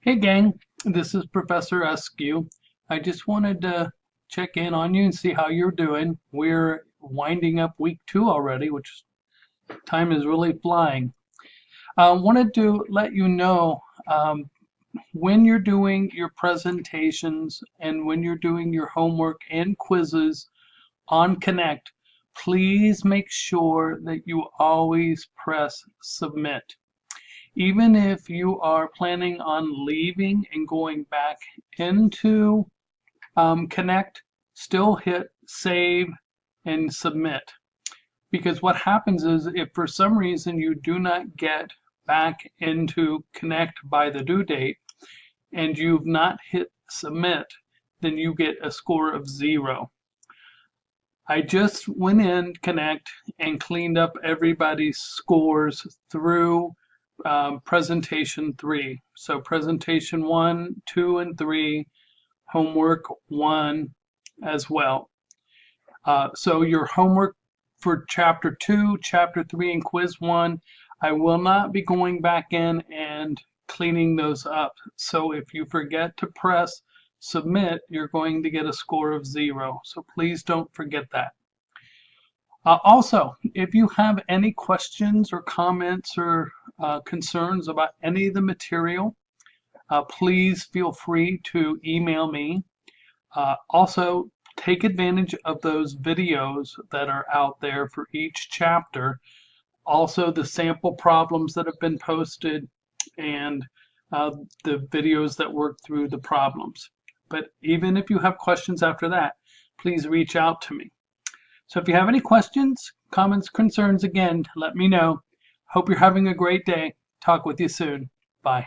Hey gang, this is Professor Eskew. I just wanted to check in on you and see how you're doing. We're winding up week 2 already, which time is really flying. I wanted to let you know when you're doing your presentations and when you're doing your homework and quizzes on Connect, please make sure that you always press submit. Even if you are planning on leaving and going back into Connect, still hit save and submit. Because what happens is if for some reason you do not get back into Connect by the due date and you've not hit submit, then you get a score of 0. I just went in Connect and cleaned up everybody's scores through presentation 3. So presentation 1, 2, and 3, homework 1 as well. So your homework for chapter 2, chapter 3, and quiz 1, I will not be going back in and cleaning those up. So if you forget to press submit, you're going to get a score of 0. So please don't forget that. Also, if you have any questions or comments or concerns about any of the material, please feel free to email me. Also, take advantage of those videos that are out there for each chapter. Also, the sample problems that have been posted and the videos that work through the problems. But even if you have questions after that, please reach out to me. So if you have any questions, comments, concerns, again, let me know. Hope you're having a great day. Talk with you soon. Bye.